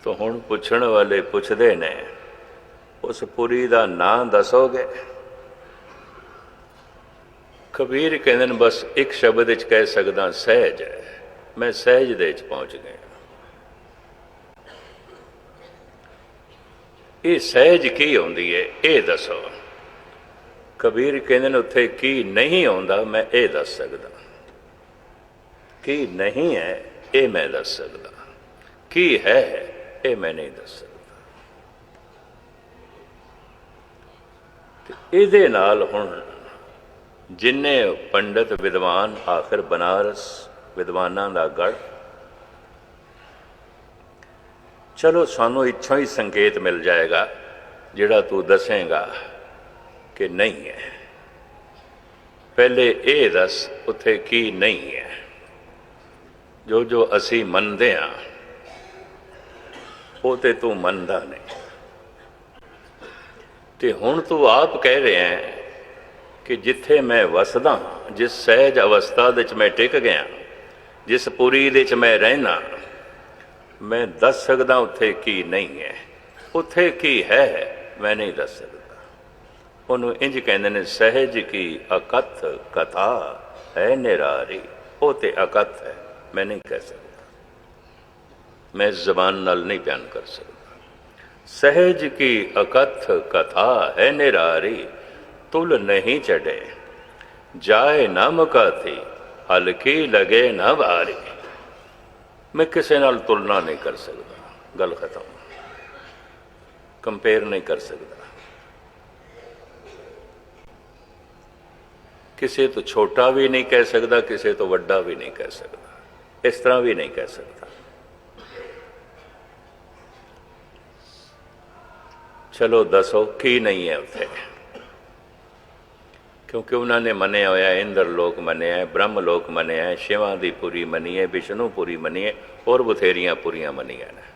तो हुण पुछण वाले पुछदे ने उस पुरी दा नां दसोगे? कबीर कहंदे ने बस एक शब्द विच कह सकदा सहज है। मैं सहज दे विच पहुंच गया। ये सहज की आउंदी है ये दसो। कबीर कहंदे ने उत्थे की नहीं आउंदा मैं ये दस सकदा। की नहीं है ये मैं दस सकदा, की है ये मैं नहीं दस सकदा। इहदे नाल हुण जिन्ने पंडित विद्वान आखिर बनारस विद्वानां दा गढ़, चलो सानू इत्थों ही संकेत मिल जाएगा जिहड़ा तू दसेगा कि नहीं है। पहले ये दस उत्थे की नहीं है। जो जो असी मनदे हां वो ते तू मनदा नहीं। ते हुण तू आप कह रहे हैं कि जिथे मैं वसदा, जिस सहज अवस्था विच मैं टिक गया, जिस पुरी दे च मैं रहना, मैं दस सकदा उत्थे की नहीं है। उत्थे की है मैं नहीं दस सकदा। उन्होंने इंज कहंदे ने सहज की अकथ कथा है निरारी। वो ते अकथ है, मैं नहीं कह सकता, मैं इस जबान नाल नहीं बयान कर सकता। सहज की अकथ कथा है निरारी, तुल नहीं चढ़े जाए न मुकाती, हल्की लगे न भारी। मैं किसी नाल तुलना नहीं कर सकता, गल खत्म। कंपेयर नहीं कर सकता। किसी तो छोटा भी नहीं कह सकता, किसी तो वड्डा भी नहीं कह सकता, इस तरह भी नहीं कह सकता। चलो दसो की नहीं है उत्थे? क्योंकि उन्होंने मनिया होया इंद्र लोक मनिया है, ब्रह्म लोक मनिया है, शिवां दी पुरी मनी है, विष्णुपुरी मनी है, और बथेरियां पुरियां मनिया ने।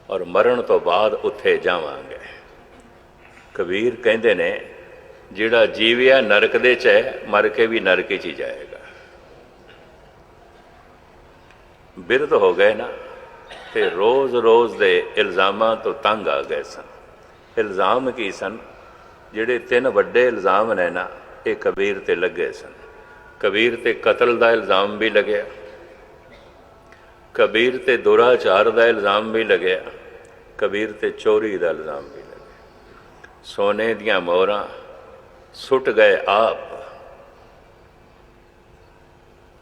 और मरण तो बाद उत्थे जावांगे। कबीर कहंदे ने जिहड़ा जीविया नरक दे च है, मर के भी नरक च ही जाएगा। बिरध हो गए ना, ते रोज़ रोज़ दे इल्ज़ामां तो तंग आ गए सन। इल्ज़ाम की सन? जिहड़े तीन वड्डे इल्ज़ाम ने ना, ये कबीर ते लगे सन। कबीर ते कतल का इल्ज़ाम भी लग्या, कबीर ते दुराचार का इल्ज़ाम भी लग्या, कबीर ते चोरी का इल्ज़ाम भी लग्या। सोने दियां मोहरां सुट गए आप,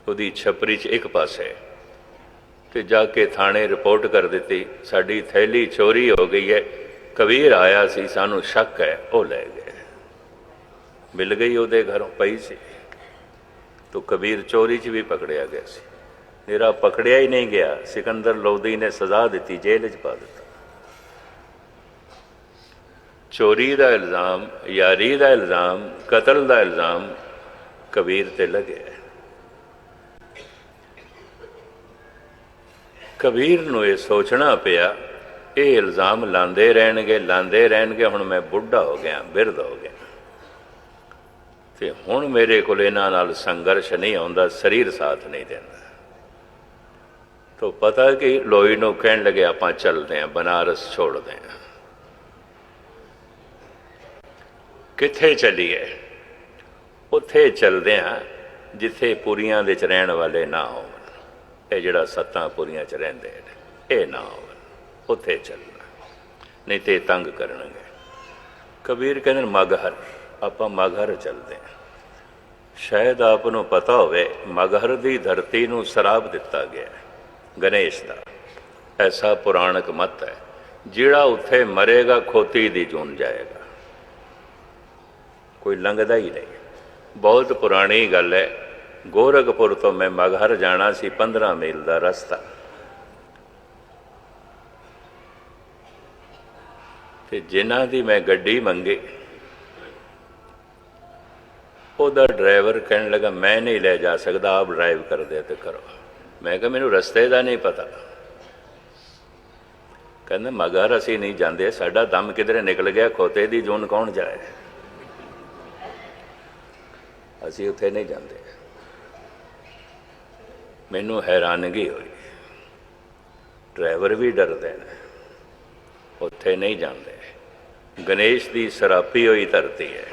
उहदी छपरी च एक पासे, ते जाके थाने रिपोर्ट कर दी, साडी थैली चोरी हो गई है, कबीर आया सी, सानू शक है, वो ले गए। मिल गई उहदे घरों पई सी, तो कबीर चोरी च भी पकड़िया गया सी। मेरा पकड़िया ही नहीं गया, सिकंदर लोधी ने सजा दी, जेल च पा दिता। चोरी का इल्ज़ाम, यारी का इल्ज़ाम, कतल का इल्ज़ाम कबीर ते लगे। कबीर नूं ये सोचना पिया, ये इल्ज़ाम लांदे रहणगे। हुण मैं बुढ़ा हो गया, बिरध हो गया, ते हुण मेरे कोल इन्हां नाल संघर्ष नहीं आउंदा, शरीर साथ नहीं देंदा। तो पता कि लोई नूं कहण लगे आपां चलदे हां, बनारस छोड़दे हां। कित्थे चलीए? उत्थे चलदे हां जिथे पुरियां दे च रहण वाले ना होण। ये जिहड़ा सत्तां पुरियां च रहिंदे ने, ये ना होण, उत्थे चलना, नहीं तो तंग करनगे। कबीर कहंदे मगहर, आपां मगहर चलदे हां। शायद आप नूं पता होवे, मगहर दी धरती नूं सराप दिता गया है गणेश दा। ऐसा पुराणक मत है, जिहड़ा उत्थे मरेगा खोती दी जून जाएगा, कोई लंघदा ही नहीं। बहुत पुरानी गल है। गोरखपुर तो मैं मगहर जाना सी, 15 मील का रस्ता, ते जिन्हां दी मैं गड्डी मंगी, उहदा ड्राइवर कहने लगा मैं नहीं ले जा सकता, आप ड्राइव कर दे तो करो। मैं कहा मैनू रस्ते का नहीं पता। कहंदा मगहर असीं नहीं जाते, साडा दम किधरे निकल गया, खोते दी जून कौन जाए, असीं उत्थे नहीं जाते। मैनू हैरानगी हुई। ड्राइवर भी डरते हैं, उत्थे नहीं जाते। गणेश की सरापी हुई धरती है।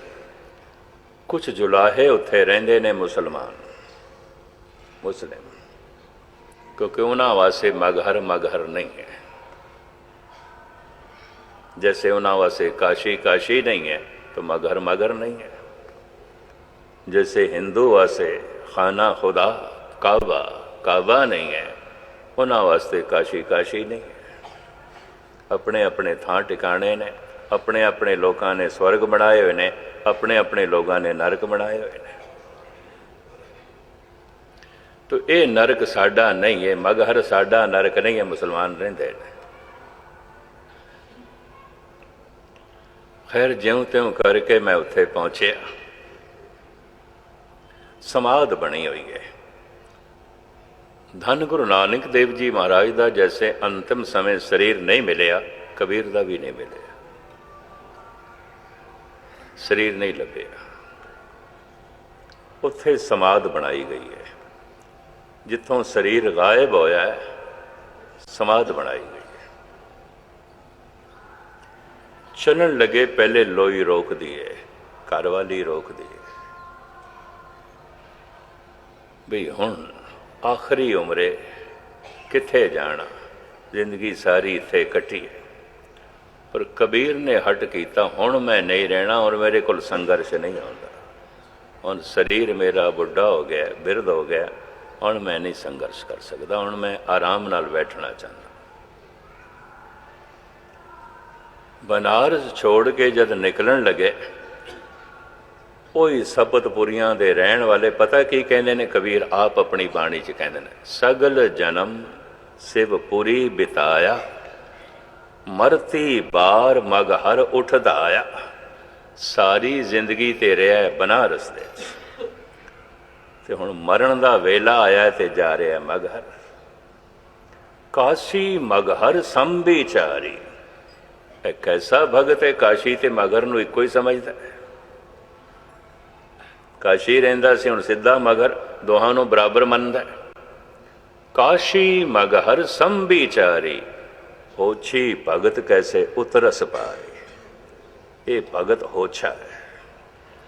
कुछ जुलाहे उत्थे रहिंदे ने मुसलमान मुस्लिम, क्योंकि उन्होंने वास्ते मगहर मगहर नहीं है। जैसे उन्होंने वास्ते काशी काशी नहीं है तो मगहर मगहर नहीं है। जैसे हिंदू वास्ते खाना खुदा काबा काबा नहीं है, उन्होंने वास्ते काशी काशी नहीं है। अपने अपने थां टिकाने ने, अपने अपने लोगों ने स्वर्ग बनाए हुए ने, अपने अपने लोगों ने नरक बनाए हुए ने। तो ये नरक साडा नहीं है, मगहर साडा नरक नहीं है। मुसलमान रहिंदे ने। खैर ज्यों त्यों करके मैं उत्थे पहुंचया। समाध बनी हुई है। धन गुरु नानक देव जी महाराज का जैसे अंतिम समय शरीर नहीं मिलया, कबीर का भी नहीं मिलया। शरीर नहीं लभ्या। उत्थे समाध बनाई गई है। जिथों शरीर गायब होया है, समाध बनाई गई है। चलन लगे पहले लोई रोक दिए, घरवाली रोक दिए भी हुण आखिरी उम्रे किथे जाना, जिंदगी सारी इत्थे कटी है। पर कबीर ने हट किया, हुण मैं नहीं रहना और मेरे को संघर्ष नहीं आता। हुण शरीर मेरा बुढ़ा हो गया, बिरध हो गया, हुण मैं नहीं संघर्ष कर सकता, हुण मैं आराम नाल बैठना चाहता। बनारस छोड़ के जद निकलन लगे, कोई सपतपुरियां दे रहन वाले पता की कहते ने, कबीर आप अपनी बाणी च कहते हैं, सगल जन्म शिवपुरी बिताया, मरती बार मगहर उठदा आया। सारी जिंदगी ते रहा बनारस दे, ते हुण मरण दा वेला आया ते जा रहा मगहर। काशी मगहर संबिचारी। एक ऐसा भगत है, काशी ते मगहर नूं इक्को ही समझदा है। काशी रहिंदा सी, हुण सिद्धा मगहर, दोहां नूं बराबर मनदा है। काशी मगहर संबिचारी, होछी भगत कैसे उतरस पाए। ये भगत होछा है,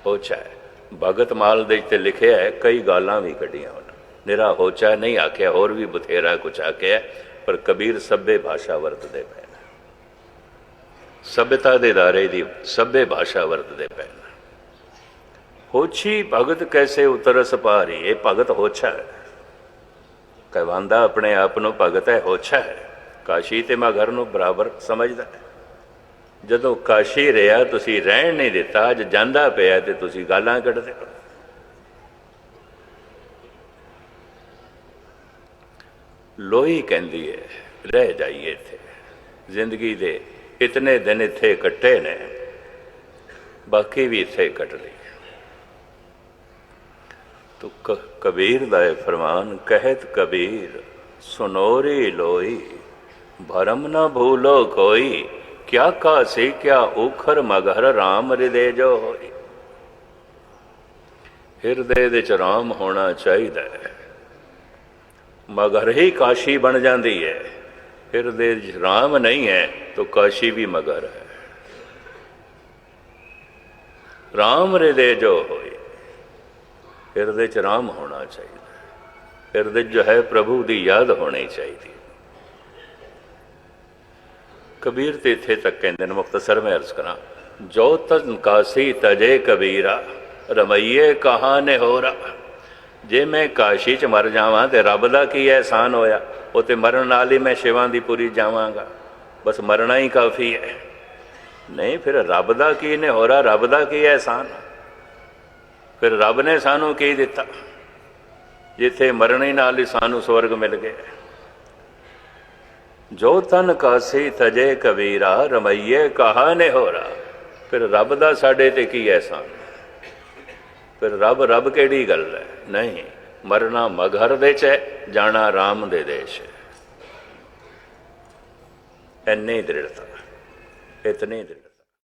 होछा है। भगत माल दे ते लिखिया है, कई गालां भी कढ़ियां उन्हें, निरा होछा नहीं आख्या, होर भी बथेरा कुछ आख्या, पर कबीर सभ्य भाषा वरतदे पे, सभ्यता दे दायरे दी सभ्य भाषा वरतदे पे। होछी भगत कैसे उतरस पारी, ये भगत होछा है। कहवांदा अपने आप नूं भगत है, होछा है। काशी ते मगहर नूं बराबर समझदा है। जदों काशी रहा तुसी रहन नहीं दिता, अज जांदा पिया ते तुसी गालां कढदे हो। लोई कहंदी है, रह जाइए इत्थे, जिंदगी दे इतने दिन इत्थे कट्टे ने, बाकी भी इत्थे कट ली। तो कबीर दा फरमान, कहत कबीर सुनोरी लोई, भरम न भूलो कोई, क्या काशी क्या उखर मगहर राम हृदय जो होई। हिरदे दे च राम होना चाहिए। मगहर ही काशी बन जाती है। हिरदे च राम नहीं है तो काशी भी मगहर है। राम हृदय जो होई, हिरदे च राम होना चाहिए। हिरदे जो है प्रभु की याद होनी चाहिए। कबीर ते इत्थे तक कहते हैं, मुख्तसर में अर्ज करा, जो तन काशी तजे कबीरा, रमैये कहाँ ने हो रहा। जे मैं काशी च मर जावां ते रब दा की एहसान होया, वो तो मरण नाल ही मैं शिवां दी पुरी जावांगा, बस मरना ही काफ़ी है। नहीं, फिर रब दा की ने हो रहा, रब दा की एहसान। फिर रब ने सानू की दिता, जिथे मरण ही नाल ही सानू स्वर्ग मिल गया। जो तन काशी तजे कबीरा, रमैये कहा ने हो रहा। फिर रब दा साडे ते की एहसान। फिर रब रब केड़ी गल है। नहीं, मरना मगहर दे च है, जाना राम दे देश है। इन्नी दृढ़ता, इतनी दृढ़ता।